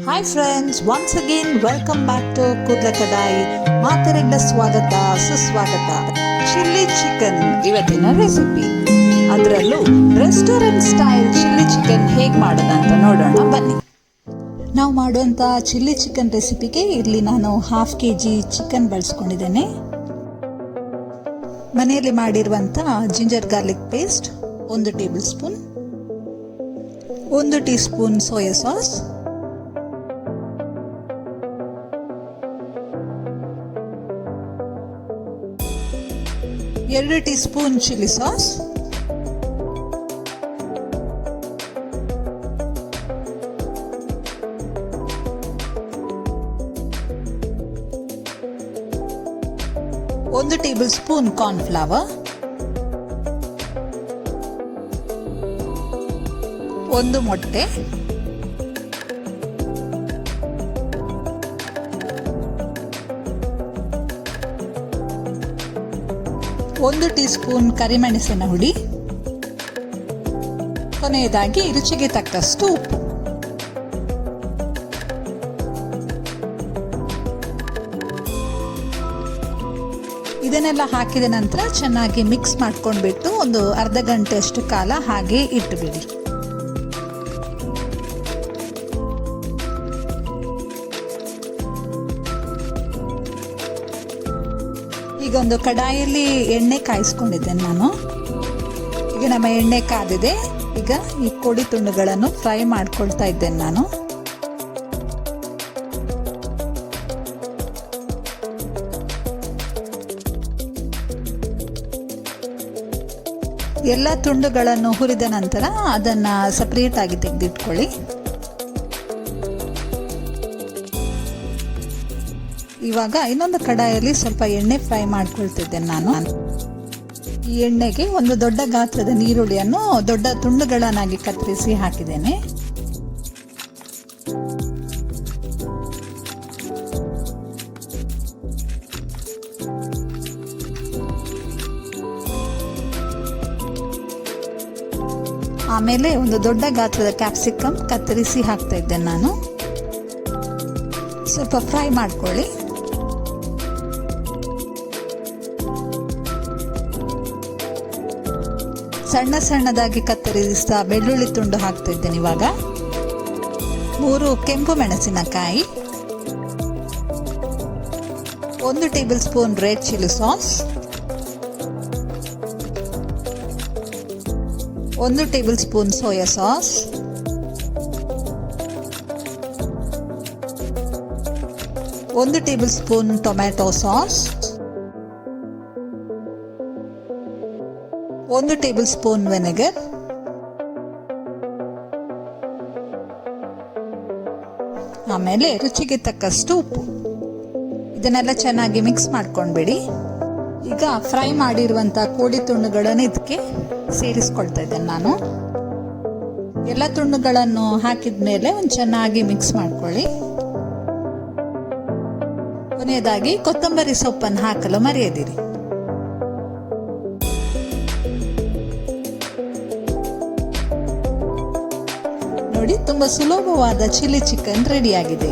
Hi friends, once again welcome back to ಕೂದಲ ಕಡಾಯಿ. ಮಾತೆರೆಗ್ಲ ಸ್ವಾಗತ, ಸುಸ್ವಾಗತ. ಚಿಲ್ಲಿ ಚಿಕನ್ ಇವತ್ತಿನ ರೆಸಿಪಿ, ಅದರಲ್ಲೂ ರೆಸ್ಟೋರೆಂಟ್ ಸ್ಟೈಲ್ ಚಿಲ್ಲಿ ಚಿಕನ್ ಹೇಗೆ ಮಾಡೋದಂತ ನೋಡೋಣ ಬನ್ನಿ. ನಾವು ಮಾಡುವಂಥ ಚಿಲ್ಲಿ ಚಿಕನ್ ರೆಸಿಪಿಗೆ ಇಲ್ಲಿ ನಾನು 1/2 kg ಚಿಕನ್ ಬಳಸ್ಕೊಂಡಿದ್ದೇನೆ. ಮನೆಯಲ್ಲಿ ಮಾಡಿರುವಂಥ ginger garlic paste 1 table spoon, 1 tea spoon soya sauce, 2 tea spoon chilli sauce, 1 table spoon corn flower, 1 ಮೊಟ್ಟೆ, 1 ಟೀ ಸ್ಪೂನ್ ಕರಿಮೆಣಸಿನ ಹುಡಿ, ಕೊನೆಯದಾಗಿ ರುಚಿಗೆ ತಕ್ಕಷ್ಟು ಉಪ್ಪು. ಇದನ್ನೆಲ್ಲ ಹಾಕಿದ ನಂತರ ಚೆನ್ನಾಗಿ ಮಿಕ್ಸ್ ಮಾಡ್ಕೊಂಡ್ಬಿಟ್ಟು ಒಂದು ಅರ್ಧ ಗಂಟೆಯಷ್ಟು ಕಾಲ ಹಾಗೆ ಇಟ್ಟುಬಿಡಿ. ಈಗ ಒಂದು ಕಡಾಯಲ್ಲಿ ಎಣ್ಣೆ ಕಾಯಿಸ್ಕೊಂಡಿದ್ದೇನೆ ನಾನು. ಈಗ ನಮ್ಮ ಎಣ್ಣೆ ಕಾದಿದೆ. ಈಗ ಈ ಕೋಳಿ ತುಂಡುಗಳನ್ನು ಫ್ರೈ ಮಾಡ್ಕೊಳ್ತಾ ಇದ್ದೇನೆ ನಾನು. ಎಲ್ಲ ತುಂಡುಗಳನ್ನು ಹುರಿದ ನಂತರ ಅದನ್ನು ಸಪ್ರೇಟ್ ಆಗಿ ತೆಗೆದಿಟ್ಕೊಳ್ಳಿ. ಇವಾಗ ಇನ್ನೊಂದು ಕಡಾಯಲ್ಲಿ ಸ್ವಲ್ಪ ಎಣ್ಣೆ ಫ್ರೈ ಮಾಡ್ಕೊಳ್ತಿದ್ದೇನೆ ನಾನು. ಈ ಎಣ್ಣೆಗೆ ಒಂದು ದೊಡ್ಡ ಗಾತ್ರದ ಈರುಳ್ಳಿಯನ್ನು ದೊಡ್ಡ ತುಂಡುಗಳನ್ನಾಗಿ ಕತ್ತರಿಸಿ ಹಾಕಿದ್ದೇನೆ. ಆಮೇಲೆ ಒಂದು ದೊಡ್ಡ ಗಾತ್ರದ ಕ್ಯಾಪ್ಸಿಕಮ್ ಕತ್ತರಿಸಿ ಹಾಕ್ತಾ ಇದ್ದೇನೆ ನಾನು. ಸ್ವಲ್ಪ ಫ್ರೈ ಮಾಡ್ಕೊಳ್ಳಿ. ಸಣ್ಣ ಸಣ್ಣದಾಗಿ ಕತ್ತರಿಸಿದ ಬೆಳ್ಳುಳ್ಳಿ ತುಂಡು ಹಾಕ್ತಾ ಇದ್ದೇನೆ ಇವಾಗ. 3 ಕೆಂಪು ಮೆಣಸಿನಕಾಯಿ, 1 table spoon red chilli sauce, 1 table spoon soya sauce, 1 table spoon tomato sauce, 1 table spoon vinegar, ಆಮೇಲೆ ರುಚಿಗೆ ತಕ್ಕಷ್ಟು ಉಪ್ಪು. ಇದನ್ನೆಲ್ಲ ಚೆನ್ನಾಗಿ ಮಿಕ್ಸ್ ಮಾಡ್ಕೊಂಡ್ಬಿಡಿ. ಈಗ ಫ್ರೈ ಮಾಡಿರುವಂಥ ಕೋಳಿ ತುಂಡುಗಳನ್ನು ಇದಕ್ಕೆ ಸೇರಿಸ್ಕೊಳ್ತಾ ಇದ್ದೇನೆ ನಾನು. ಎಲ್ಲ ತುಂಡುಗಳನ್ನು ಹಾಕಿದ ಮೇಲೆ ಒಂದು ಚೆನ್ನಾಗಿ ಮಿಕ್ಸ್ ಮಾಡ್ಕೊಳ್ಳಿ. ಕೊನೆಯದಾಗಿ ಕೊತ್ತಂಬರಿ ಸೊಪ್ಪನ್ನು ಹಾಕಲು ಮರೆಯದಿರಿ. ನೋಡಿ, ತುಂಬಾ ಸುಲಭವಾದ ಚಿಲ್ಲಿ ಚಿಕನ್ ರೆಡಿ ಆಗಿದೆ.